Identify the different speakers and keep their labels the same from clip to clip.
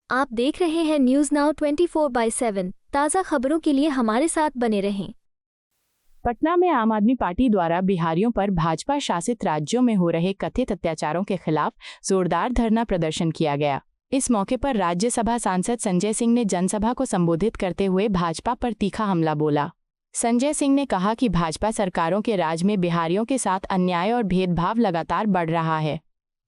Speaker 1: आप देख रहे हैं न्यूज़ नाउ 24/7। ताज़ा खबरों के लिए हमारे साथ बने रहें।
Speaker 2: पटना में आम आदमी पार्टी द्वारा बिहारियों पर भाजपा शासित राज्यों में हो रहे कथित अत्याचारों के खिलाफ जोरदार धरना प्रदर्शन किया गया। इस मौके पर राज्यसभा सांसद संजय सिंह ने जनसभा को संबोधित करते हुए भाजपा पर तीखा हमला बोला। संजय सिंह ने कहा कि भाजपा सरकारों के राज में बिहारियों के साथ अन्याय और भेदभाव लगातार बढ़ रहा है,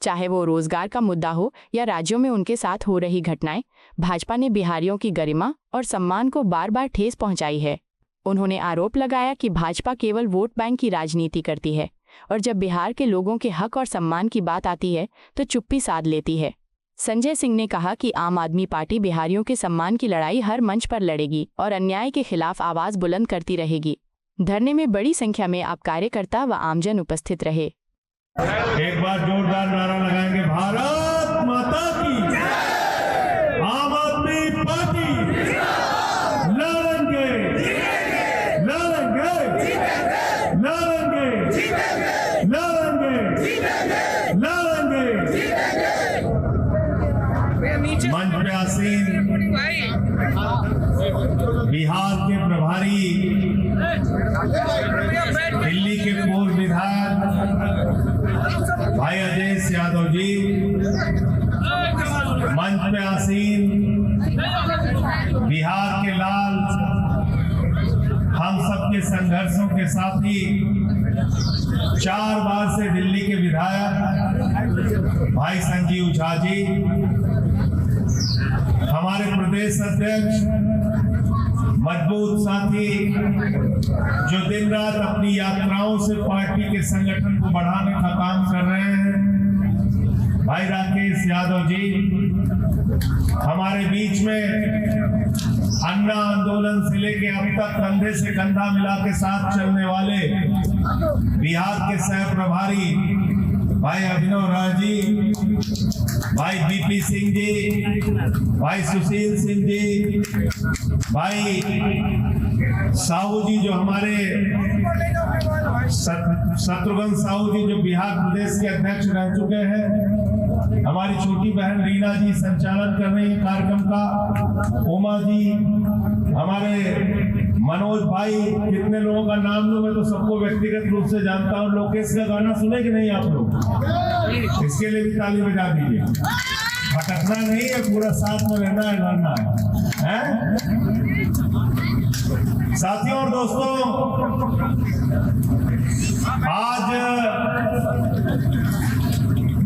Speaker 2: चाहे वो रोजगार का मुद्दा हो या राज्यों में उनके साथ हो रही घटनाएं। भाजपा ने बिहारियों की गरिमा और सम्मान को बार बार ठेस पहुंचाई है। उन्होंने आरोप लगाया कि भाजपा केवल वोट बैंक की राजनीति करती है और जब बिहार के लोगों के हक और सम्मान की बात आती है तो चुप्पी साध लेती है। संजय सिंह ने कहा कि आम आदमी पार्टी बिहारियों के सम्मान की लड़ाई हर मंच पर लड़ेगी और अन्याय के खिलाफ आवाज बुलंद करती रहेगी। धरने में बड़ी संख्या में आप कार्यकर्ता व आमजन उपस्थित रहे।
Speaker 3: एक बार जोरदार नारा लगाएंगे, भारत माता की, आम आदमी पार्टी लड़ेंगे, लड़ेंगे, लड़ेंगे, लड़ेंगे, लड़ेंगे। मंच पे आसीन बिहार के प्रभारी, दिल्ली के पूर्व विधायक भाई अजय यादव जी, मंच पे आसीन बिहार के लाल, हम सबके संघर्षों के साथी, 4 बार से दिल्ली के विधायक भाई संजीव झा जी, हमारे प्रदेश अध्यक्ष, मजबूत साथी जो दिन रात अपनी यात्राओं से पार्टी के संगठन को बढ़ाने का काम कर रहे हैं, भाई राकेश यादव जी, हमारे बीच में अन्ना आंदोलन से लेके अब तक कंधे से कंधा मिला के साथ चलने वाले बिहार के सह प्रभारी भाई अभिनव राय जी, भाई बीपी सिंह जी, भाई सुशील सिंह जी, भाई साहू जी जो हमारे शत्रुघ्न साहू जी जो बिहार प्रदेश के अध्यक्ष रह चुके हैं, हमारी छोटी बहन रीना जी संचालन कर रही है कार्यक्रम का, उमा जी, हमारे मनोज भाई, कितने लोगों का नाम लूं, मैं तो सबको व्यक्तिगत रूप से जानता हूं। लोकेश का गाना सुने कि नहीं आप लोग? इसके लिए भी ताली बजा दीजिए। भटकना नहीं है, पूरा साथ में रहना है, लड़ना है? साथियों और दोस्तों, आज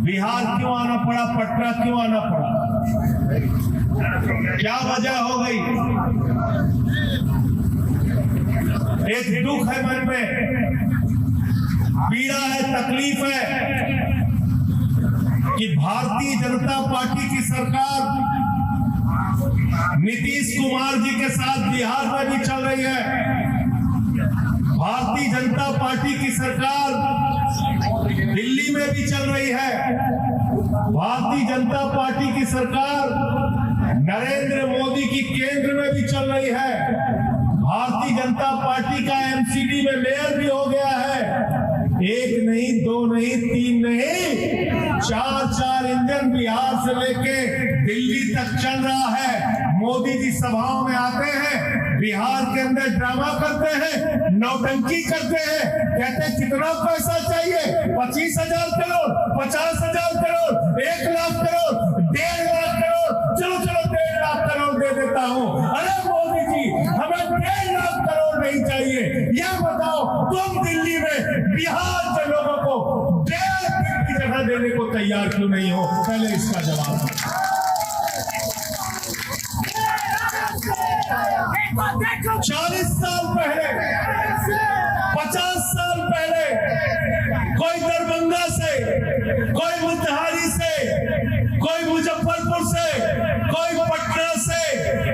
Speaker 3: बिहार क्यों आना पड़ा, पटना क्यों आना पड़ा, क्या वजह हो गई? एक दुख है मन में, पीड़ा है, तकलीफ है कि भारतीय जनता पार्टी की सरकार नीतीश कुमार जी के साथ बिहार में भी चल रही है। भारतीय जनता पार्टी की सरकार दिल्ली में भी चल रही है। भारतीय जनता पार्टी की सरकार नरेंद्र मोदी की केंद्र में भी चल रही है। भारतीय जनता पार्टी का एमसीडी में मेयर भी हो गया है। 1 नहीं, 2 नहीं, 3 नहीं, 4 इंजन बिहार से लेके दिल्ली तक चल रहा है। मोदी जी सभाओं में आते हैं, बिहार के अंदर ड्रामा करते हैं, नौटंकी करते हैं, कहते हैं कितना पैसा चाहिए, 25,000 करोड़, 50,000 करोड़, 1 लाख करोड़, 1.5 लाख करोड़, चलो 1.5 लाख करोड़ दे देता हूं। अरे मोदी जी, हमें 1.5 लाख करोड़ नहीं चाहिए। यह बताओ, तुम दिल्ली में बिहार के लोगों को 1.5 फीट की जगह देने को तैयार क्यों नहीं हो? पहले इसका जवाब दो। 40 साल पहले, 50 साल पहले कोई दरभंगा से, कोई मोतिहारी से, कोई मुजफ्फरपुर से, कोई पटना से,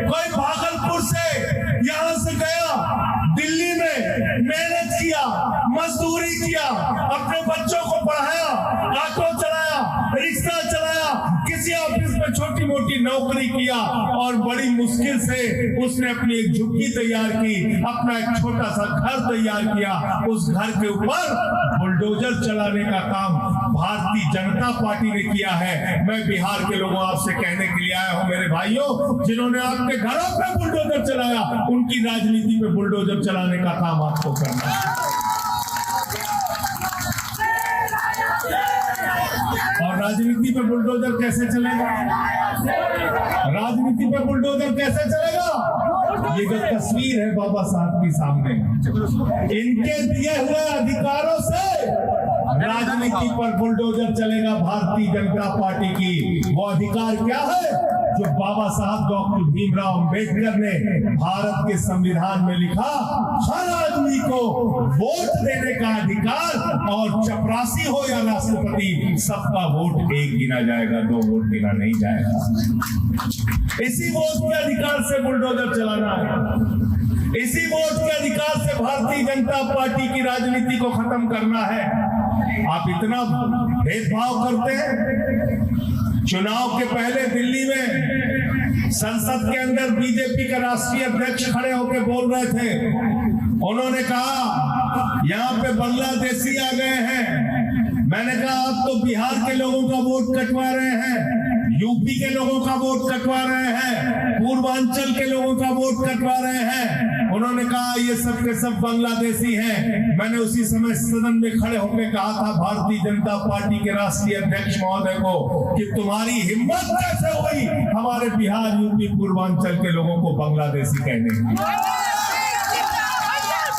Speaker 3: कोई भागलपुर से यहां से गया, दिल्ली में मेहनत किया, मजदूरी किया, अपने बच्चों को पढ़ाया, ऑटो चलाया, रिक्शा चलाया, किसी ऑफिस में छोटी मोटी नौकरी किया और बड़ी मुश्किल से उसने अपनी एक झुग्गी तैयार की, अपना एक छोटा सा घर तैयार किया। उस घर के ऊपर बुलडोजर चलाने का काम भारतीय जनता पार्टी ने किया है। मैं बिहार के लोगों आपसे कहने के लिए आया हूं मेरे भाइयों, जिन्होंने आपके घरों पे बुलडोजर चलाया, उनकी राजनीति पे बुलडोजर चलाने का काम आपको करना है। और राजनीति पे बुलडोजर कैसे चलेगा? राजनीति पे बुलडोजर कैसे चलेगा? ये जो तस्वीर है बाबा साहब की सामने, इनके दिए हुए अधिकारों से राजनीति पर बुलडोजर चलेगा भारतीय जनता पार्टी की। वो अधिकार क्या है जो बाबा साहब डॉक्टर भीमराव अंबेडकर ने भारत के संविधान में लिखा? हर आदमी को वोट देने का अधिकार, और चपरासी हो या राष्ट्रपति, सबका वोट एक गिना जाएगा, 2 वोट गिना नहीं जाएगा। इसी वोट के अधिकार से बुलडोजर चलाना है, इसी वोट के अधिकार से भारतीय जनता पार्टी की राजनीति को खत्म करना है। आप इतना भेदभाव करते हैं। चुनाव के पहले दिल्ली में संसद के अंदर बीजेपी का राष्ट्रीय अध्यक्ष खड़े होकर बोल रहे थे। उन्होंने कहा यहाँ पे बांग्लादेशी आ गए हैं। मैंने कहा आप तो बिहार के लोगों का वोट कटवा रहे हैं, यूपी के लोगों का वोट कटवा रहे हैं, पूर्वांचल के लोगों का वोट कटवा रहे हैं। उन्होंने कहा ये सब के सब बांग्लादेशी हैं। मैंने उसी समय सदन में खड़े होकर कहा था भारतीय जनता पार्टी के राष्ट्रीय अध्यक्ष महोदय को कि तुम्हारी हिम्मत कैसे हुई हमारे बिहार, यूपी, पूर्वांचल के लोगों को बांग्लादेशी कहने की?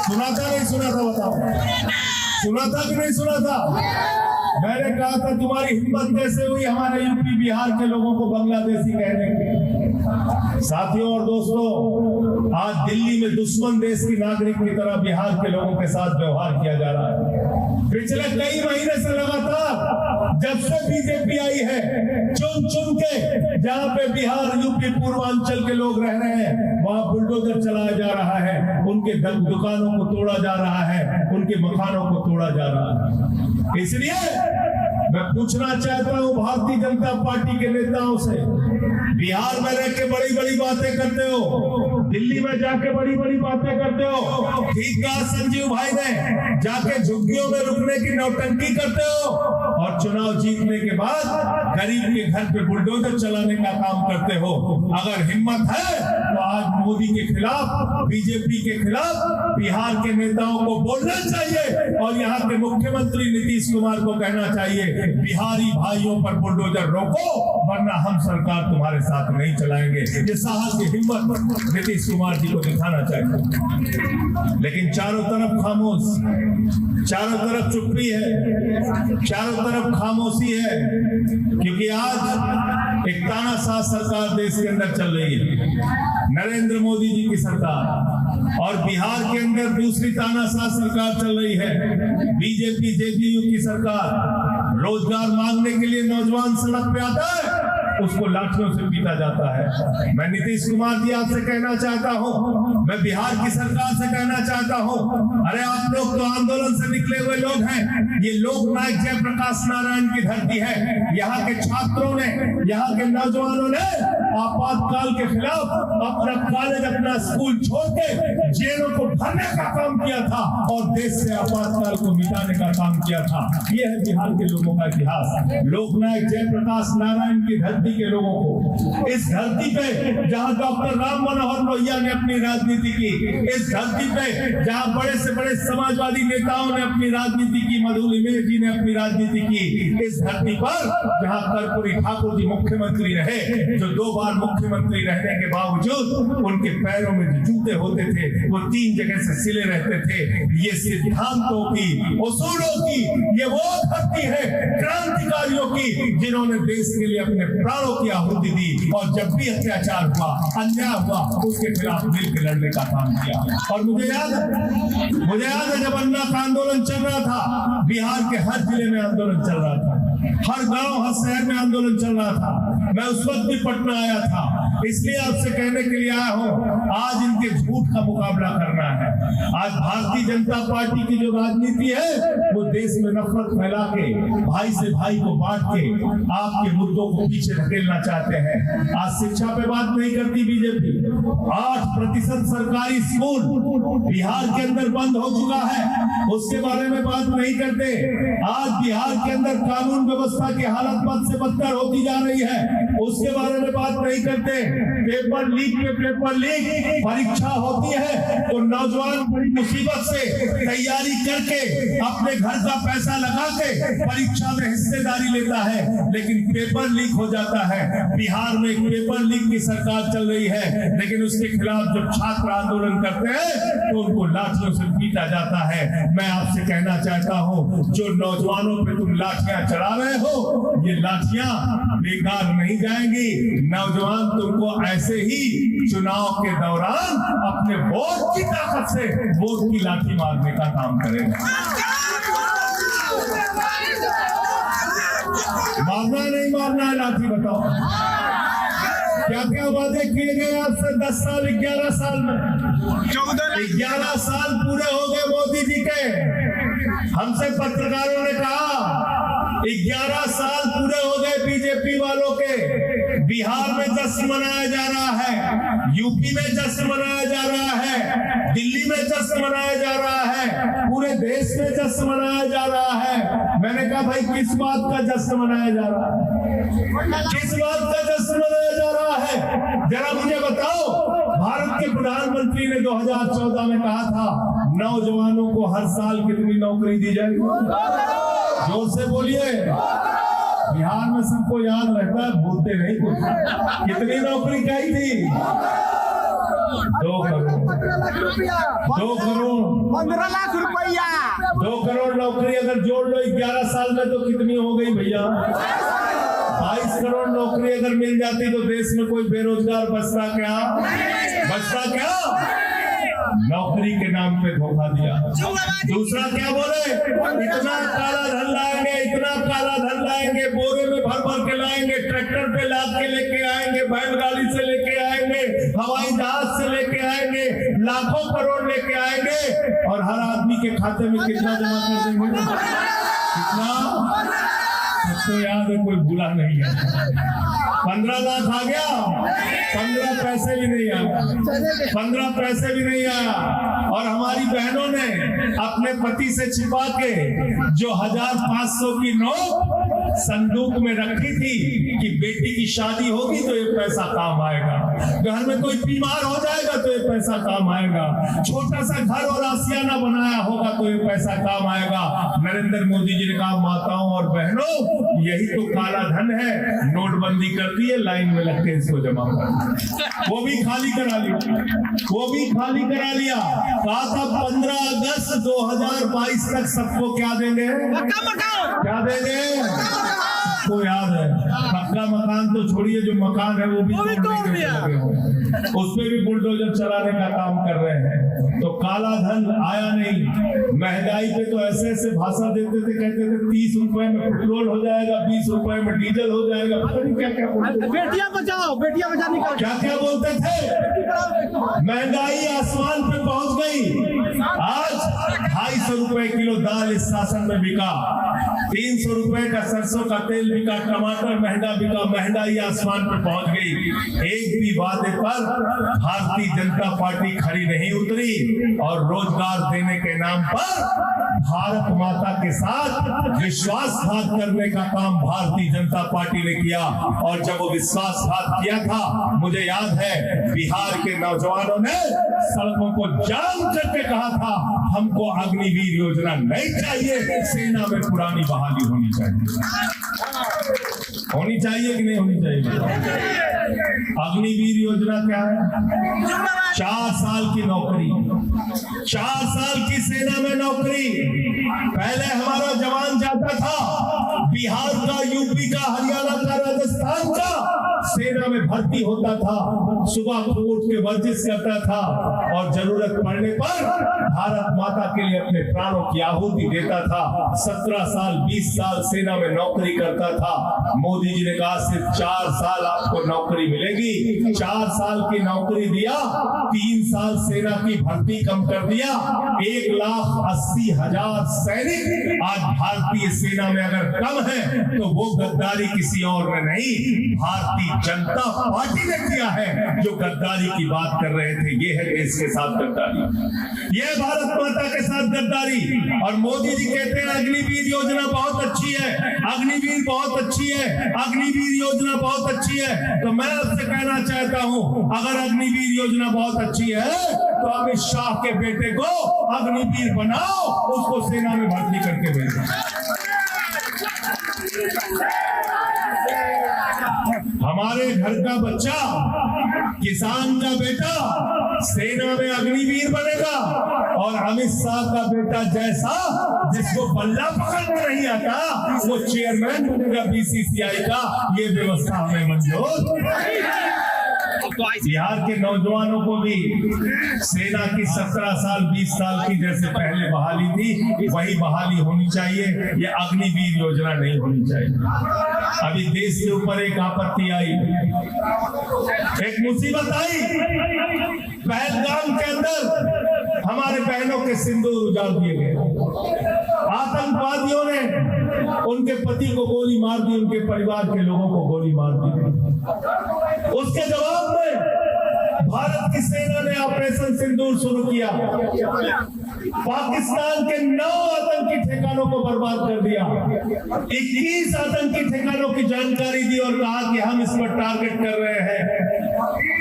Speaker 3: सुना था नहीं सुना था? बताओ, सुना था कि नहीं सुना था? मैंने कहा था तुम्हारी हिम्मत कैसे हुई हमारे यूपी, बिहार के लोगों को बांग्लादेशी कहने की? साथियों और दोस्तों, आज दिल्ली में दुश्मन देश की नागरिक की तरह बिहार के लोगों के साथ व्यवहार किया जा रहा है। पिछले कई महीने से लगातार जब से बीजेपी आई है, चुन चुन के जहां पे बिहार, यूपी, पूर्वांचल के लोग रह रहे हैं वहां बुलडोजर चलाया जा रहा है, उनके दुकानों को तोड़ा जा रहा है, उनके मकानों को तोड़ा जा रहा है। इसलिए मैं पूछना चाहता हूं भारतीय जनता पार्टी के नेताओं से, बिहार में रह के बड़ी बड़ी बातें करते हो, दिल्ली में जाके बड़ी बड़ी बातें करते हो, ठीक कहा संजीव भाई ने, जाके झुग्गियों में रुकने की नौटंकी करते हो, और चुनाव जीतने के बाद गरीब के घर पे बुलडोजर चलाने का काम करते हो। अगर हिम्मत है तो आज मोदी के खिलाफ, बीजेपी के खिलाफ बिहार के नेताओं को बोलना चाहिए, और यहाँ के मुख्यमंत्री नीतीश कुमार को कहना चाहिए बिहारी भाइयों पर बुलडोजर रोको, वरना हम सरकार तुम्हारे साथ नहीं चलाएंगे। ये साहस की हिम्मत नीतीश कुमार जी को दिखाना चाहिए। लेकिन चारों तरफ खामोश, चारों तरफ चुप्पी है, चारों तरफ खामोशी है, क्योंकि आज एक तानाशाह सरकार देश के अंदर चल रही है, नरेंद्र मोदी जी की सरकार, और बिहार के अंदर दूसरी तानाशाह सरकार चल रही है, बीजेपी जेडीयू की सरकार। रोजगार मांगने के लिए नौजवान सड़क पे आता है, उसको लाठियों से पीटा जाता है। मैं नीतीश कुमार जी आपसे कहना चाहता हूं, मैं बिहार की सरकार से कहना चाहता हूं, अरे आप लोग तो आंदोलन से निकले हुए लोग हैं, ये लोकनायक जयप्रकाश नारायण की धरती है। यहाँ के छात्रों ने, यहाँ के नौजवानों ने आपातकाल के खिलाफ अपना कॉलेज, अपना स्कूल छोड़ के जेलों को भरने का काम किया था, और देश से आपातकाल को मिटाने का काम किया था। ये है बिहार के लोगों का इतिहास। लोकनायक जयप्रकाश नारायण की धरती के लोगों को, इस धरती पे जहां डॉक्टर राम मनोहर लोहिया ने अपनी राजनीति की, इस धरती पे जहां बड़े से बड़े समाजवादी नेताओं ने अपनी राजनीति की, मधु लिमेर जी ने अपनी राजनीति की, इस धरती पर जहां कर्पूरी ठाकुर जी मुख्यमंत्री रहे, जो 2 बार मुख्यमंत्री रहने के बावजूद उनके पैरों में जो जूते होते थे वो 3 जगह से सिले रहते थे। ये सिद्धांतों की, उसूलों की ये वो धरती है, क्रांतिकारियों की, जिन्होंने देश के लिए अपने प्राणों की आहुति दी, और जब भी अत्याचार हुआ, अन्याय हुआ, उसके खिलाफ मिलकर लड़ने का काम किया। और मुझे याद है जब अन्ना का आंदोलन चल रहा था, बिहार के हर जिले में आंदोलन चल रहा था, हर गांव, हर शहर में आंदोलन चल रहा था। मैं उस वक्त भी पटना आया था। इसलिए आपसे कहने के लिए आया हूं, आज इनके झूठ का मुकाबला करना है। आज भारतीय जनता पार्टी की जो राजनीति है वो देश में नफरत फैला के, भाई से भाई को बांट के आपके मुद्दों को पीछे धकेलना चाहते हैं। आज शिक्षा पे बात नहीं करती बीजेपी। 8% सरकारी स्कूल बिहार के अंदर बंद हो चुका है, उसके बारे में बात नहीं करते। आज बिहार के अंदर कानून व्यवस्था की हालत बद से बदतर होती जा रही है, उसके बारे में बात नहीं करते। पेपर लीक पे पेपर लीक, परीक्षा होती है तो नौजवान बड़ी मुसीबत से तैयारी करके अपने घर का पैसा लगा के परीक्षा में हिस्सेदारी लेता है, लेकिन पेपर लीक हो जाता है। बिहार में पेपर लीक की सरकार चल रही है, लेकिन उसके खिलाफ जब छात्र आंदोलन करते हैं तो उनको लाठियों से पीटा जाता है। मैं आपसे कहना चाहता हूं, जो नौजवानों पे तुम लाठियां चला रहे हो, ये लाठियां बेकार नहीं जाएंगी। नौजवान तुमको ऐसे ही चुनाव के दौरान अपने वोट की ताकत से वोट की लाठी मारने का काम करेगा। मारना नहीं मारना है लाठी, बताओ क्या क्या वादे किए गए आपसे 10 साल 11 साल में? 11 साल पूरे हो गए मोदी जी के। हमसे पत्रकारों ने कहा 11 साल पूरे हो गए बीजेपी वालों के। बिहार में जश्न मनाया जा रहा है, यूपी में जश्न मनाया जा रहा है, दिल्ली में जश्न मनाया जा रहा है, पूरे देश में जश्न मनाया जा रहा है। मैंने कहा भाई किस बात का जश्न मनाया जा रहा है? किस बात का जश्न मनाया जा रहा है? जरा मुझे बताओ। भारत के प्रधानमंत्री ने 2014 में कहा था नौजवानों को हर साल कितनी नौकरी दी जाएगी? जोर से बोलिए। बिहार में सबको याद रहता है, भूलते नहीं कुछ। कितनी नौकरी कही थी? 2 करोड़
Speaker 4: 15 लाख रुपया।
Speaker 3: 2 करोड़ नौकरी अगर जोड़ लो 11 साल में तो कितनी हो गई भैया? 22 करोड़ नौकरी अगर मिल जाती तो देश में कोई बेरोजगार बचता क्या? बचता क्या? नौकरी के नाम पे धोखा दिया। दूसरा क्या बोले? इतना काला धन लाएंगे, इतना काला धन लाएंगे, बोरे में भर भर के लाएंगे, ट्रैक्टर पे लाद के लेके आएंगे, बैलगाड़ी से लेके आएंगे, हवाई जहाज से लेके आएंगे, लाखों करोड़ लेके आएंगे, और हर आदमी के खाते में कितना जमा कर देंगे? कितना? सबको याद है, कोई बुरा नहीं है। 15 लाख आ गया, 15 पैसे भी नहीं आया, 15 पैसे भी नहीं आया। और हमारी बहनों ने अपने पति से छिपा के जो 1500 की नोट संदूक में रखी थी कि बेटी की शादी होगी तो ये पैसा काम आएगा, घर में कोई बीमार हो जाएगा तो ये पैसा काम आएगा, छोटा सा घर और आशियाना बनाया होगा तो ये पैसा काम आएगा। नरेंद्र मोदी जी ने कहा माताओं और बहनों यही तो काला धन है, नोटबंदी करती है, लाइन में लगते हैं इसको जमा कर। वो भी खाली करा लिया, वो भी खाली करा लिया। कहा था 15 अगस्त 2022 तक सबको क्या देंगे? क्या देंगे? को याद है, पक्का मकान तो छोड़िए, जो मकान है वो भी तोड़ दिया, उस पे भी बुलडोजर चलाने का काम कर रहे हैं। तो काला धन आया नहीं। महंगाई पे तो ऐसे ऐसे भाषण देते थे, कहते थे 30 रुपए में पेट्रोल हो जाएगा, 20 रुपए में डीजल हो जाएगा, पता नहीं क्या क्या बोलते थे।
Speaker 4: बेटियां बचाओ, बेटियां बचाने का
Speaker 3: क्या क्या बोलते थे। महंगाई आसमान पे पहुंच गई। आज 250 रुपए किलो दाल इस शासन में बिका, 300 रुपए का सरसों का तेल बिका, टमाटर महंगा बिका, महंगाई आसमान पर पहुंच गई। एक भी वादे पर भारतीय जनता पार्टी खड़ी नहीं उतरी और रोजगार देने के नाम पर भारत माता के साथ विश्वासघात करने का काम भारतीय जनता पार्टी ने किया। और जब वो विश्वासघात किया था, मुझे याद है बिहार के नौजवानों ने सड़कों को जाम करके कहा था हमको अग्निवीर योजना नहीं चाहिए, सेना में पुरानी बहाली होनी चाहिए। होनी चाहिए कि नहीं होनी चाहिए? अग्निवीर योजना क्या है? 4 साल की नौकरी, 4 साल की सेना में नौकरी। पहले हमारा जवान जाता था बिहार का, यूपी का, हरियाणा का, राजस्थान का, सेना में भर्ती होता था, सुबह को उठ के वर्जिश करता था और जरूरत पड़ने पर भारत माता के लिए अपने प्राणों की आहुति देता था। 17 साल 20 साल सेना में नौकरी करता था, मोदी जी ने कहा सिर्फ 4 साल आपको नौकरी मिलेगी। 4 साल की नौकरी दिया, 3 साल सेना की भर्ती कम कर दिया। 1,80,000 सैनिक आज भारतीय सेना में अगर कम है तो वो गद्दारी किसी और ने नहीं, भारतीय जनता पार्टी ने किया है। जो गद्दारी की बात कर रहे थे, ये है देश के साथ गद्दारी, ये है भारत माता के साथ गद्दारी। और मोदी जी कहते हैं अग्निवीर योजना बहुत अच्छी है, अग्निवीर बहुत अच्छी है, अग्निवीर योजना बहुत अच्छी है। तो मैं आपसे कहना चाहता हूं, अगर अग्निवीर योजना बहुत अच्छी है तो अमित शाह के बेटे को अग्निवीर बनाओ, उसको सेना में भर्ती करके भेजो। हमारे घर का बच्चा, किसान का बेटा सेना में अग्निवीर बनेगा, और अमित शाह का बेटा जैसा जिसको बल्ला पकड़ना नहीं आता वो चेयरमैन बनेगा बीसीसीआई का। ये व्यवस्था हमें मंजूर। बिहार के नौजवानों को भी सेना की 17 साल 20 साल की जैसे पहले बहाली थी वही बहाली होनी चाहिए। ये अग्निवीर योजना नहीं होनी चाहिए। अभी देश के ऊपर एक आपत्ति आई, एक मुसीबत आई। पहलगाम के अंदर हमारे बहनों के सिंदूर उजाड़ दिए गए। आतंकवादियों ने उनके पति को गोली मार दी, उनके परिवार के लोगों को गोली मार दी। उसके जवाब में भारत की सेना ने ऑपरेशन सिंदूर शुरू किया। पाकिस्तान के 9 आतंकी ठिकानों को बर्बाद कर दिया। 21 आतंकी ठिकानों की जानकारी दी और कहा कि हम इस पर टारगेट कर रहे हैं।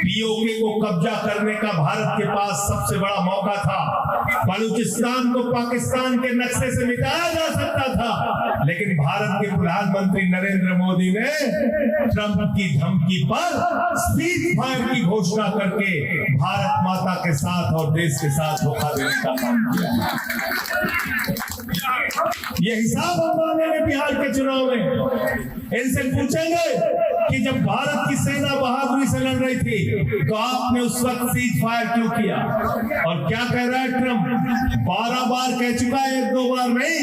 Speaker 3: पीओके को कब्जा करने का भारत के पास सबसे बड़ा मौका था। बलूचिस्तान को पाकिस्तान के नक्शे से मिटाया जा सकता था, लेकिन भारत के प्रधानमंत्री नरेंद्र मोदी ने ट्रंप की धमकी पर सीज फायर की घोषणा करके भारत माता के साथ और देश के साथ धोखा देने का काम किया। ये हिसाब हम मांगेंगे बिहार के चुनाव में। इनसे पूछेंगे कि जब भारत की सेना बहादुरी से लड़ रही थी तो आपने उस वक्त सीज फायर क्यों किया? और क्या कह रहा है ट्रंप? 12 बार कह चुका है, 1-2 बार नहीं।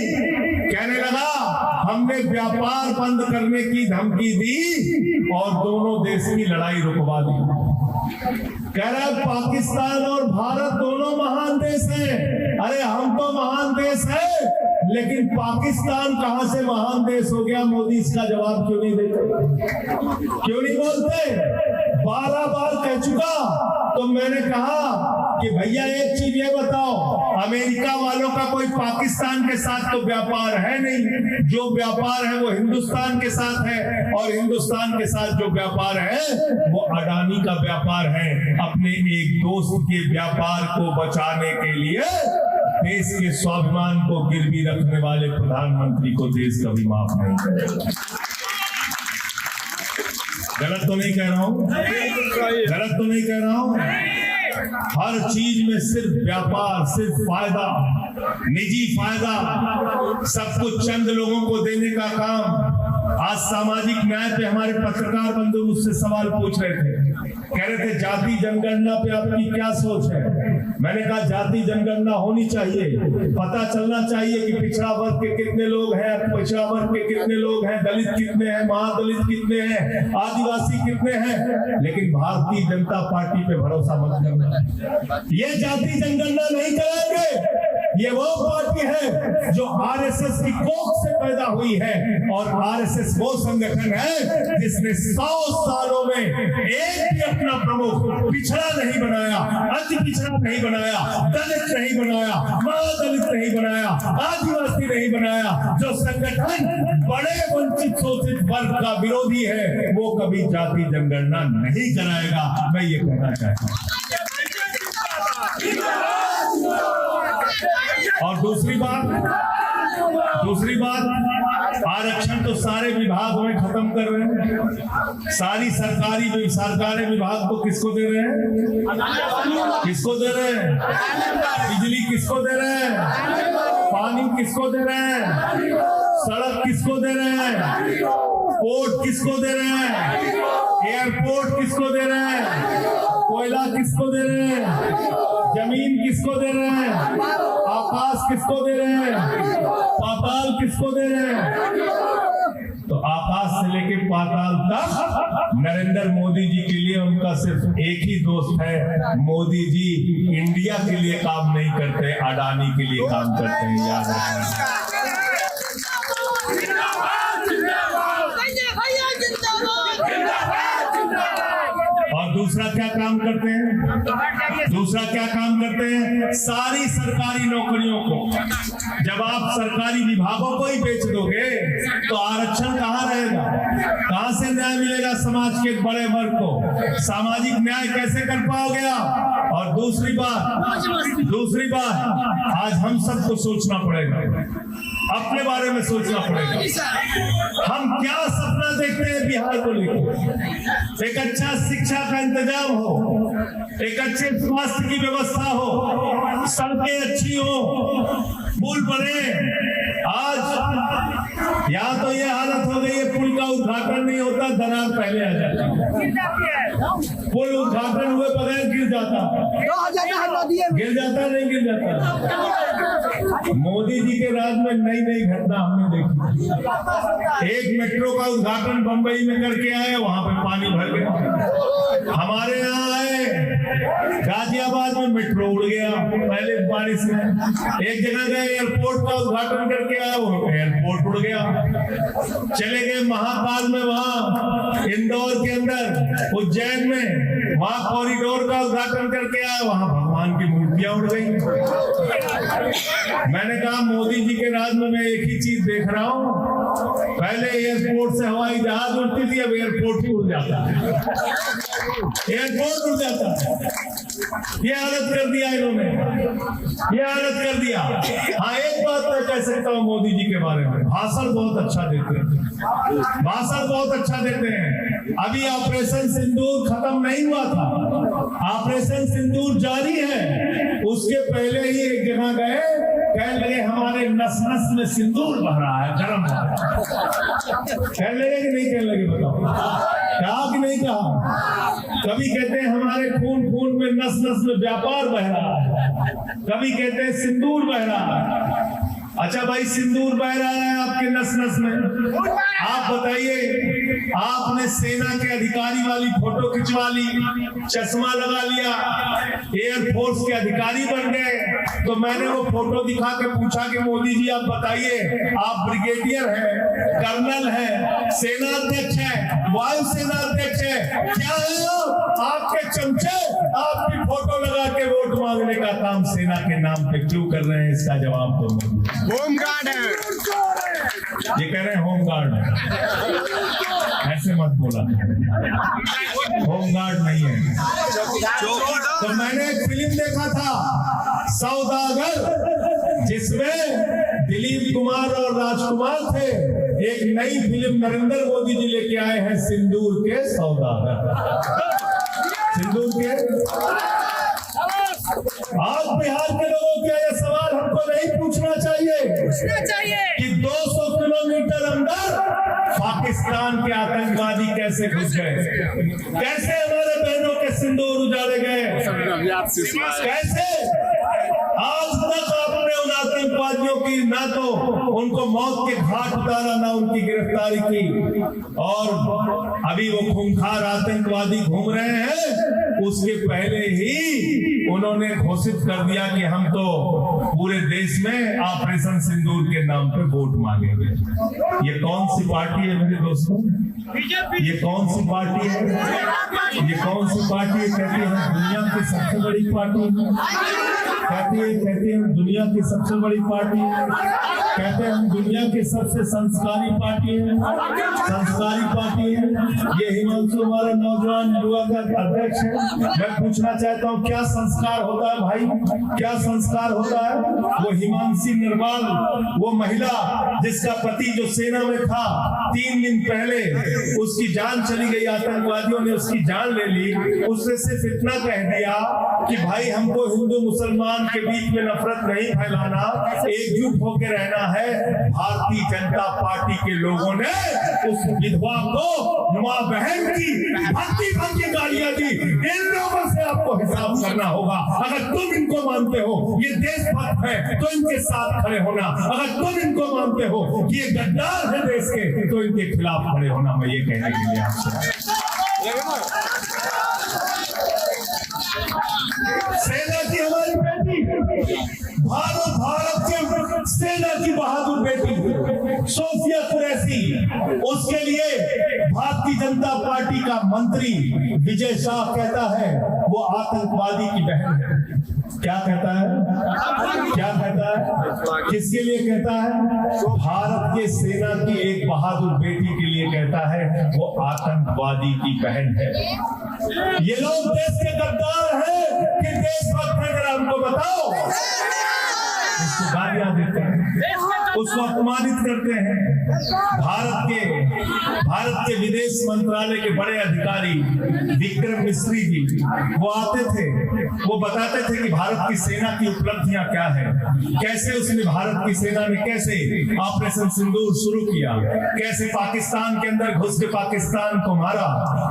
Speaker 3: कहने लगा हमने व्यापार बंद करने की धमकी दी और दोनों देश की लड़ाई रुकवा दी। कह रहा है पाकिस्तान और भारत दोनों महान देश हैं। अरे हम तो महान देश है, लेकिन पाकिस्तान कहां से महान देश हो गया? मोदी इसका जवाब क्यों नहीं देते, क्यों नहीं बोलते? 12 बार कह चुका। तो मैंने कहा कि भैया एक चीज ये बताओ, अमेरिका वालों का कोई पाकिस्तान के साथ तो व्यापार है नहीं। जो व्यापार है वो हिंदुस्तान के साथ है, और हिंदुस्तान के साथ जो व्यापार है वो अडानी का व्यापार है। अपने एक दोस्त के व्यापार को बचाने के लिए देश के स्वाभिमान को गिरवी रखने वाले प्रधानमंत्री को देश कभी माफ नहीं करेगा। गलत तो नहीं कह रहा हूं, गलत तो नहीं कह रहा हूं। हर चीज में सिर्फ व्यापार, सिर्फ फायदा, निजी फायदा, सब कुछ चंद लोगों को देने का काम। आज सामाजिक न्याय पे हमारे पत्रकार बंधु मुझसे सवाल पूछ रहे थे, कह रहे थे जाति जनगणना पे आपकी क्या सोच है? मैंने कहा जाति जनगणना होनी चाहिए, पता चलना चाहिए कि पिछड़ा वर्ग के कितने लोग हैं, पिछड़ा वर्ग के कितने लोग हैं, दलित कितने हैं, महादलित कितने हैं, आदिवासी कितने हैं। लेकिन भारतीय जनता पार्टी पे भरोसा मत करना, ये जाति जनगणना नहीं कराएंगे। ये वो पार्टी है जो आरएसएस की कोख से पैदा हुई है, और आरएसएस वो संगठन है जिसने 100 सालों में एक भी अपना प्रमुख पिछड़ा नहीं बनाया, अति पिछड़ा नहीं बनाया, दलित नहीं बनाया, महादलित नहीं बनाया, आदिवासी नहीं बनाया। जो संगठन बड़े वंचित शोषित वर्ग का विरोधी है वो कभी जाति जनगणना नहीं कराएगा। मैं ये कहना चाहता हूँ। और दूसरी बात, आरक्षण तो सारे विभाग में खत्म कर रहे हैं। सारी सरकारी विभाग को किसको दे रहे हैं? किसको दे रहे हैं? बिजली किसको दे रहे हैं? पानी किसको दे रहे हैं? सड़क किसको दे रहे हैं? पोर्ट किसको दे रहे हैं? एयरपोर्ट किसको दे रहे हैं? कोयला किसको दे रहे हैं? जमीन किसको दे रहे हैं? आकाश किसको दे रहे हैं? पाताल किसको दे रहे हैं? तो आकाश से लेके पाताल तक नरेंद्र मोदी जी के लिए उनका सिर्फ एक ही दोस्त है, मोदी जी इंडिया के लिए काम नहीं करते, अडानी के लिए काम करते हैं, याद रखना। और दूसरा क्या काम करते हैं? दूसरा क्या काम करते हैं? सारी सरकारी नौकरियों को जब आप सरकारी विभागों को ही बेच दोगे तो आरक्षण कहाँ रहेगा? कहाँ से न्याय मिलेगा समाज के एक बड़े वर्ग को? सामाजिक न्याय कैसे कर पाओगे आप? और दूसरी बात आज हम सबको सोचना पड़ेगा, अपने बारे में सोचना पड़ेगा। हम क्या सपना देखते हैं बिहार को लेकर? एक अच्छा शिक्षा का इंतजाम हो, एक अच्छे स्वास्थ्य की व्यवस्था हो, सड़कें अच्छी हो, पुल बने। आज यहाँ तो ये हालत हो गई है, पुल का उद्घाटन नहीं होता, दरार पहले आ जाती है। पुल उद्घाटन हुए बगैर गिर जाता, गिर जाता नहीं गिर जाता। मोदी जी के राज में नई नई घटना हमने देखी। एक मेट्रो का उद्घाटन बंबई में करके आए, वहां पे पानी भर गया। हमारे यहाँ आए गाजियाबाद में मेट्रो उड़ गया पहले बारिश में। एक जगह गए एयरपोर्ट का उद्घाटन करके आए, वो एयरपोर्ट उड़ गया। चले गए महाकाल में, वहां इंदौर के अंदर उज्जैन में, वहां कॉरिडोर का उद्घाटन करके आए, वहां भगवान की मूर्तियां उड़ गई। मैंने कहा मोदी जी के राज में मैं एक ही चीज देख रहा हूं, पहले एयरपोर्ट से हवाई जहाज उड़ती थी, अब एयरपोर्ट ही उड़ जाता है, एयरपोर्ट उड़ जाता है। ये हालत कर दिया इन्होंने, ये हालत कर दिया। हाँ, एक बात मैं कह सकता हूँ मोदी जी के बारे में, भाषण बहुत अच्छा देते हैं, भाषण बहुत अच्छा देते हैं। अभी ऑपरेशन सिंदूर खत्म नहीं हुआ था, ऑपरेशन सिंदूर जारी है। उसके पहले ही एक जगह गए, कहने लगे हमारे नस नस में सिंदूर बह रहा है, गर्म है। कहने लगे कि नहीं कहने लगे? बताओ, कहा कि नहीं कहा? कभी कहते हैं हमारे खून खून में नस नस में व्यापार बह रहा है, कभी कहते हैं सिंदूर बह रहा है। अच्छा भाई, सिंदूर बह रहा है आपके नस नस में, आप बताइए, आपने सेना के अधिकारी वाली फोटो खिंचवा ली, चश्मा लगा लिया, एयरफोर्स के अधिकारी बन गए, तो मैंने वो फोटो दिखा के पूछा कि मोदी जी आप बताइए, आप ब्रिगेडियर हैं, कर्नल हैं, सेना अध्यक्ष हैं, वायुसेना अध्यक्ष हैं, क्या है आपके चमचे आपकी फोटो लगा के वोट मांगने का काम सेना के नाम पे क्यों कर रहे हैं? इसका जवाब दो।
Speaker 4: होमगार्ड है,
Speaker 3: ये कह रहे हैं होमगार्ड है, ऐसे मत बोला, होमगार्ड नहीं है। तो मैंने एक फिल्म देखा था सौदागर, जिसमें दिलीप कुमार और राजकुमार थे। एक नई फिल्म नरेंद्र मोदी जी लेके आए हैं, सिंदूर के सौदागर, सिंदूर के। आज बिहार के लोगों के ये सवाल हमको नहीं पूछना चाहिए कि 200 किलोमीटर अंदर पाकिस्तान के आतंकवादी कैसे घुस गए, कैसे हमारे बहनों के सिंदूर उजाड़े गए, कैसे आज तक आपने उन आतंकवादियों की ना तो उनको मौत के घाट उतारा, ना उनकी गिरफ्तारी की, और अभी वो खूंखार आतंकवादी घूम रहे हैं। उसके पहले ही उन्होंने घोषित कर दिया कि हम तो पूरे देश में ऑपरेशन सिंदूर के नाम पे वोट मांगेंगे। ये कौन सी पार्टी है मेरे दोस्तों? ये कौन सी पार्टी है? ये कौन सी पार्टी है? कहती है दुनिया की सबसे बड़ी पार्टी है, कहती है दुनिया की सबसे बड़ी पार्टी है, कहते हैं हम दुनिया की सबसे संस्कारी पार्टी है, संस्कारी पार्टी है। ये हिमांशु हमारा नौजवान युवा का अध्यक्ष है। मैं पूछना चाहता हूँ क्या संस्कार होता है भाई, क्या संस्कार होता है? वो हिमांशी निर्वाल, वो महिला जिसका पति जो सेना में था, 3 दिन पहले उसकी जान चली गई, आतंकवादियों ने उसकी जान ले ली। उसने सिर्फ इतना कह दिया कि भाई हमको हिंदू मुसलमान के बीच में नफरत नहीं फैलाना, एकजुट होकर रहना है। भारतीय जनता पार्टी के लोगों ने उस विधवा को मां बहन की भक्ति गालियां दी। इन लोगों से आपको हिसाब काम करना होगा। अगर तुम इनको मानते हो ये देशभक्त है तो इनके साथ खड़े होना, अगर तुम इनको मानते हो कि ये गद्दार है देश के तो इनके खिलाफ खड़े होना। मैं ये कहने के लिए आपसे, सेना की हमारी बेटी, भारत के सेना की बहादुर बेटी सोफिया कुरैशी, उसके लिए भारतीय जनता पार्टी का मंत्री विजय शाह कहता है वो आतंकवादी की बहन है। क्या कहता है? क्या कहता है? किसके लिए कहता है? भारत के सेना की एक बहादुर बेटी के लिए कहता है वो आतंकवादी की बहन है। ये लोग देश के गद्दार हैं कि देशभक्त है? जरा हमको बताओ। उसको गालियां देते हैं, उसको अपमानित करते हैं। भारत के विदेश मंत्रालय के बड़े अधिकारी विक्रम मिस्री जी वो आते थे, वो बताते थे कि भारत की सेना की उपलब्धियां क्या है, कैसे उसने भारत की सेना ने कैसे ऑपरेशन सिंदूर शुरू किया, कैसे पाकिस्तान के अंदर घुस के पाकिस्तान को मारा।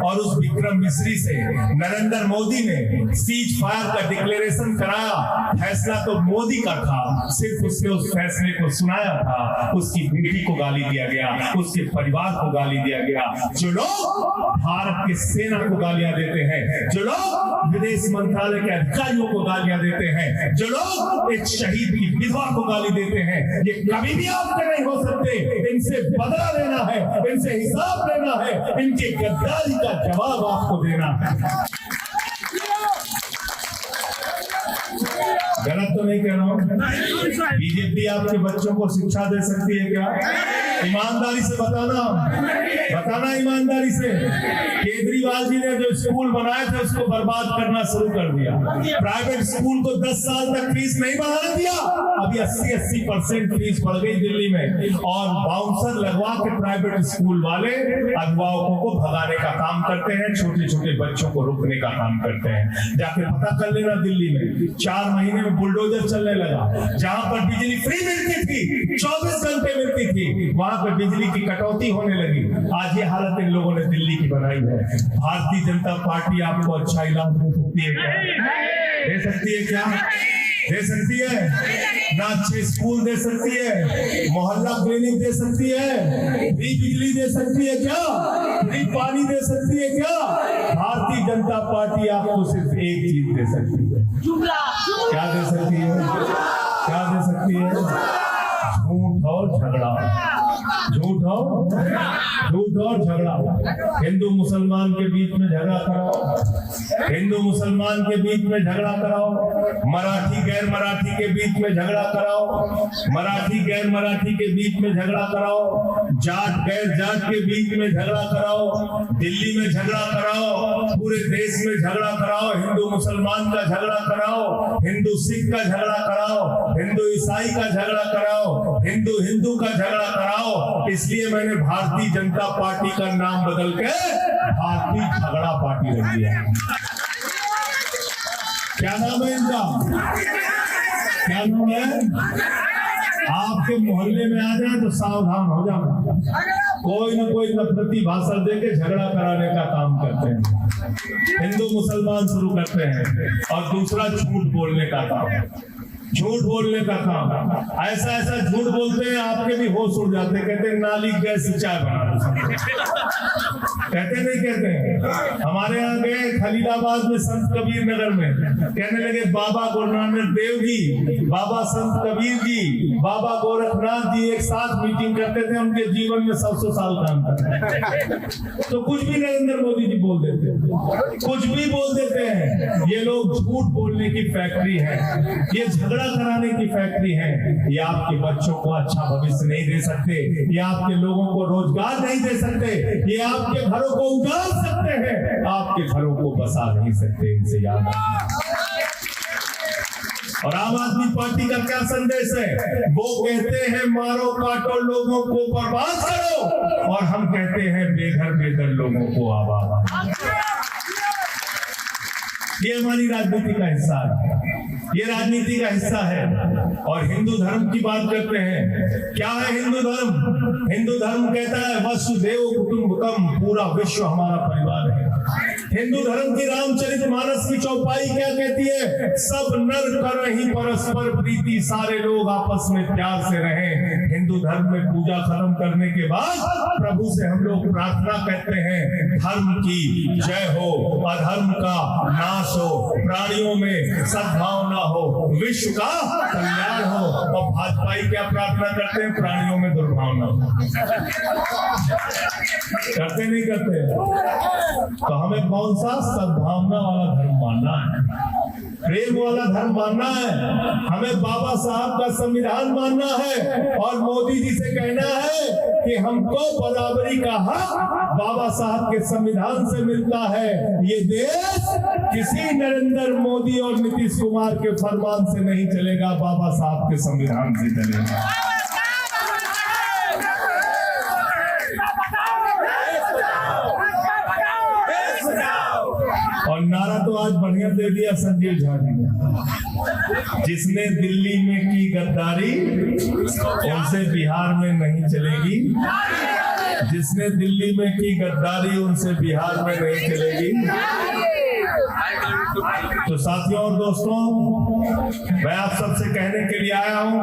Speaker 3: और उस विक्रम मिस्री से नरेंद्र मोदी ने सीज फायर का डिक्लेरेशन कराया। फैसला तो मोदी का था, सिर्फ उसने उस फैसले को सुनाया था। उसकी बेटी को गाली दिया गया, उसके परिवार को गाली दिया गया। जो लोग भारत की सेना को गालियां देते हैं, जो लोग विदेश मंत्रालय के अधिकारियों को गालियां देते हैं, जो लोग एक शहीद की विधवा को गाली देते हैं, ये कभी भी आपके नहीं हो सकते। इनसे बदला लेना है, इनसे हिसाब लेना है, इनकी गद्दारी का जवाब आपको देना है। गलत तो नहीं कह रहा हूं? बीजेपी आपके बच्चों को शिक्षा दे सकती है क्या? ईमानदारी से बताना ईमानदारी से। केजरीवाल जी ने जो स्कूल बनाए थे उसको बर्बाद करना शुरू कर दिया। प्राइवेट स्कूल को 10 साल तक फीस नहीं बढ़ाने दिया। अभी 80% फीस बढ़ गई दिल्ली में। और बाउंसर लगवा के प्राइवेट स्कूल वाले अभिभावकों को भगाने का काम करते हैं, छोटे छोटे बच्चों को रोकने का काम करते हैं। जाके पता कर लेना, दिल्ली में 4 महीने में बुलडोजर चलने लगा। जहां पर बिजली फ्री मिलती थी, 24 घंटे मिलती थी, वहां पर बिजली की कटौती होने लगी। आज ये हालत इन लोगों ने दिल्ली की बनाई है। भारतीय जनता पार्टी आपको अच्छा इलाज दे सकती है क्या? दे सकती है क्या? दे सकती है ना? अच्छे स्कूल दे सकती है, मोहल्ला क्लिनिक दे सकती है, फ्री बिजली दे सकती है क्या? फ्री पानी दे सकती है क्या? भारतीय जनता पार्टी आपको सिर्फ एक चीज दे सकती है। क्या दे सकती है? क्या दे सकती है? झूठ और झगड़ा। झूठ और झगड़ा। हिंदू मुसलमान के बीच में झगड़ा कराओ, हिंदू मुसलमान के बीच में झगड़ा कराओ, मराठी गैर मराठी के बीच में झगड़ा कराओ, मराठी गैर मराठी के बीच में झगड़ा कराओ, जाट गैर जाट के बीच में झगड़ा कराओ, दिल्ली में झगड़ा कराओ, पूरे देश में झगड़ा कराओ, हिंदू मुसलमान का झगड़ा कराओ, हिंदू सिख का झगड़ा कराओ, हिंदू ईसाई का झगड़ा कराओ, हिंदू का झगड़ा कराओ। इसलिए मैंने भारतीय जनता पार्टी का नाम बदल के भारतीय झगड़ा पार्टी रख दिया। क्या नाम है इनका? क्या नाम है? आपके मोहल्ले में आ जाए तो सावधान हो जाना। कोई न कोई नफरती भाषण देके झगड़ा कराने का काम करते हैं, हिंदू मुसलमान शुरू करते हैं। और दूसरा झूठ बोलने का काम, झूठ बोलने का काम। ऐसा झूठ बोलते हैं आपके भी होश उड़ जाते हैं। कहते हैं नाली गैस चाय बना, कहते नहीं कहते? हमारे यहाँ गए खलीलाबाद में संत कबीर नगर में, कहने लगे बाबा गुरु नानक देव जी, बाबा संत कबीर जी, बाबा गोरखनाथ जी एक साथ मीटिंग करते थे, उनके जीवन में 100 साल काम करते। तो कुछ भी नरेंद्र मोदी जी बोल देते, कुछ भी बोल देते हैं। ये लोग झूठ बोलने की फैक्ट्री है, ये झगड़ा कराने की फैक्ट्री है। ये आपके बच्चों को अच्छा भविष्य नहीं दे सकते, ये आपके लोगों को रोजगार नहीं दे सकते, ये आपके घरों को उजाड़ सकते हैं, आपके घरों को बसा नहीं सकते। इनसे याद रखना। और आम आदमी पार्टी का क्या संदेश है? वो कहते हैं मारो काटो लोगों को बर्बाद करो, और हम कहते हैं बेघर बेदर लोगों को आबाद। ये हमारी राजनीति का हिस्सा है, ये राजनीति का हिस्सा है। और हिंदू धर्म की बात करते हैं। क्या है हिंदू धर्म? हिंदू धर्म कहता है वसुदेव कुटुंबकम, पूरा विश्व हमारा परिवार है। हिंदू धर्म की रामचरितमानस की चौपाई क्या कहती है? सब नर करहि परस्पर प्रीति, सारे लोग आपस में प्यार से रहें। हिंदू धर्म में पूजा खत्म करने के बाद प्रभु से हम लोग प्रार्थना करते हैं, धर्म की जय हो, अधर्म का नाश हो, प्राणियों में सद्भावना हो, विश्व का कल्याण हो। और भाजपाई क्या प्रार्थना करते हैं? प्राणियों में दुर्भावना हो। करते नहीं करते? तो हमें कौन सा सद्भावना वाला धर्म मानना है, प्रेम वाला धर्म मानना है, हमें बाबा साहब का संविधान मानना है और मोदी जी से कहना है कि हमको बराबरी का हक बाबा साहब के संविधान से मिलता है। ये देश किसी नरेंद्र मोदी और नीतीश कुमार के फरमान से नहीं चलेगा, बाबा साहब के संविधान से चलेगा। और नारा तो आज बढ़िया दे दिया संजीव झा जी ने, जिसने दिल्ली में की गद्दारी उनसे बिहार में नहीं चलेगी, जिसने दिल्ली में की गद्दारी उनसे बिहार में नहीं चलेगी। तो साथियों और दोस्तों, मैं आप सबसे कहने के लिए आया हूं,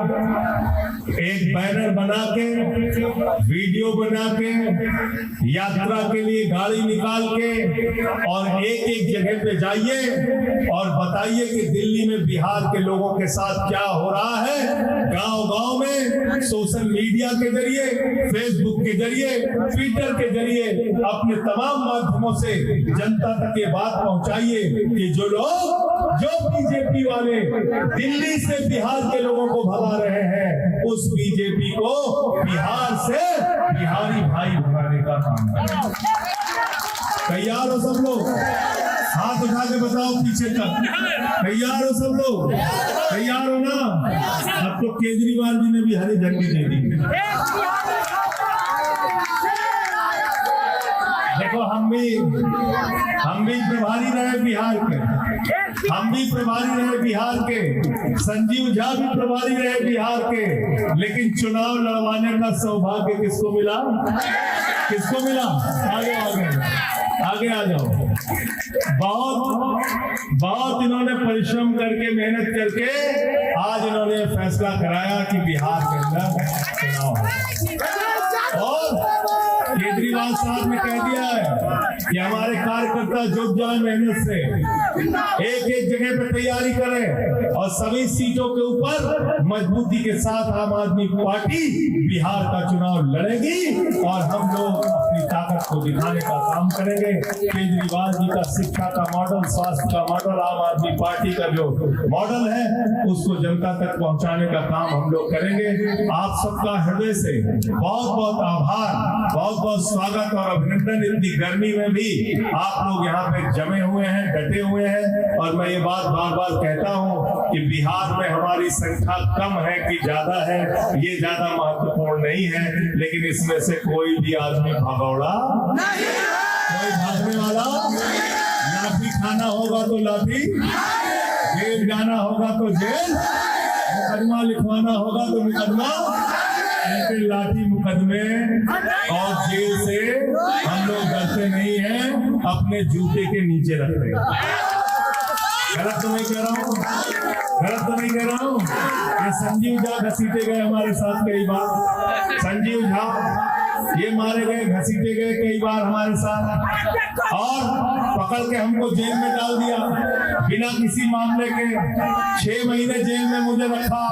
Speaker 3: एक बैनर बना के, वीडियो बना के, यात्रा के लिए गाड़ी निकाल के और एक एक जगह पे जाइए और बताइए कि दिल्ली में बिहार के लोगों के साथ क्या हो रहा है। गांव-गांव में सोशल मीडिया के जरिए, फेसबुक के जरिए, ट्विटर के जरिए, अपने तमाम माध्यमों से जनता तक ये बात पहुंचाइए कि जो बीजेपी वाले दिल्ली से बिहार के लोगों को भगा रहे हैं, उस बीजेपी को बिहार से बिहारी भाई भगाने का काम करें। तैयार हो सब लोग? हाथ उठा के बताओ पीछे तक। तैयार हो सब लोग? तैयार हो ना? अब तो केजरीवाल जी ने भी हरी झंडी दे दी। देखो, हम भी प्रभारी रहे बिहार के, हम भी प्रभारी रहे बिहार के, संजीव झा भी प्रभारी रहे बिहार के, लेकिन चुनाव लड़वाने का सौभाग्य किसको मिला? किसको मिला? आगे आ जाओ। बहुत इन्होंने परिश्रम करके, मेहनत करके आज इन्होंने फैसला कराया कि बिहार के अंदर चुनाव है। और केजरीवाल साहब ने कह दिया है कि हमारे कार्यकर्ता जुट जाए, मेहनत से एक एक जगह पे तैयारी करें और सभी सीटों के ऊपर मजबूती के साथ आम आदमी पार्टी बिहार का चुनाव लड़ेगी और हम लोग अपनी ताकत को दिखाने का काम करेंगे। केजरीवाल जी का शिक्षा का मॉडल, स्वास्थ्य का मॉडल, आम आदमी पार्टी का जो मॉडल है, उसको जनता तक पहुंचाने का काम हम लोग करेंगे। आप सबका हृदय से बहुत बहुत आभार, बहुत बहुत स्वागत और अभिनंदन। इतनी गर्मी में भी आप लोग यहाँ पे जमे हुए हैं, डटे हुए हैं। और मैं ये बात बार बार कहता हूँ कि बिहार में हमारी संख्या कम है कि ज्यादा है, ये ज्यादा महत्वपूर्ण नहीं है, लेकिन इसमें से कोई भी आदमी भगौड़ा नहीं, कोई भागने वाला। लाठी खाना होगा तो लाठी, जेल जाना होगा तो जेल, मुकदमा लिखवाना होगा तो मुकदमा। लाठी, मुकदमे और जेल से हम लोग डरते नहीं हैं, अपने जूते के नीचे रखते हैं। गलत तो नहीं कह रहा हूँ? गलत तो नहीं कह रहा हूँ? ये संजीव झा घसीटे गए हमारे साथ कई बार, संजीव झा ये मारे गए, घसीटे गए कई बार हमारे साथ, और पकड़ के हमको जेल में डाल दिया बिना किसी मामले के। 6 महीने जेल में मुझे रखा,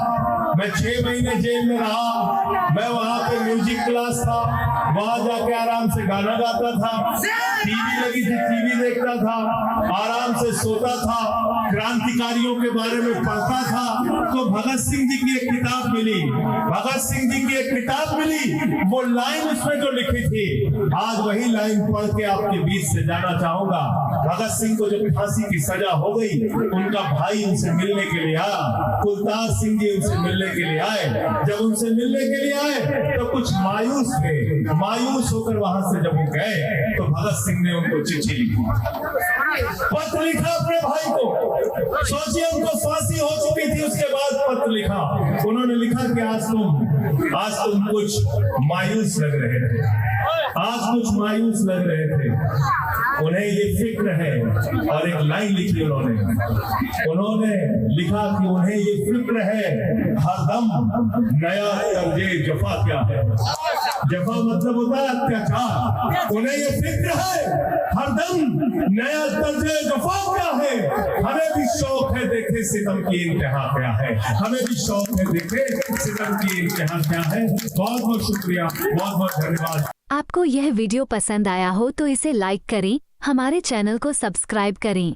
Speaker 3: मैं 6 महीने जेल में रहा। मैं वहाँ पे म्यूजिक क्लास था, वहाँ जाके आराम से गाना गाता था, टीवी लगी थी, टीवी देखता था, आराम से सोता था, क्रांतिकारियों के बारे में पढ़ता था। तो भगत सिंह जी की एक किताब मिली, भगत सिंह जी की एक किताब मिली, वो लाइन उसमें जो लिखी थी, आज वही लाइन पढ़ के आपके बीच से जाना चाहूंगा। भगत सिंह को जब फांसी की सजा हो गई, उनका भाई उनसे मिलने के लिए आया, कुलतार सिंह जी उनसे मिलने के लिए आए। जब उनसे मिलने के लिए आए तो कुछ मायूस थे, मायूस होकर वहां से जब वो गए तो भगत सिंह ने उनको चिट्ठी लिखी, पत्र लिखा अपने भाई को। सोचिए, उनको फांसी हो चुकी थी, उसके बाद पत्र लिखा। उन्होंने लिखा कि आज तुम कुछ मायूस लग रहे थे, आज कुछ मायूस लग रहे थे। उन्हें ये फिक्र है। और एक लाइन लिखी उन्होंने लिखा कि उन्हें ये फिक्र है हरदम नया तर्जे जफा क्या है। जफा मतलब होता है अत्याचार। उन्हें ये फिक्र है हरदम नया तर्जे जफा क्या है। हमें भी शौक है देखे सितम की इंतहा क्या है। हमें भी शौक है देखे सितम की इंतहा क्या है। बहुत बहुत शुक्रिया, बहुत बहुत धन्यवाद।
Speaker 1: आपको यह वीडियो पसंद आया हो तो इसे लाइक करें, हमारे चैनल को सब्सक्राइब करें।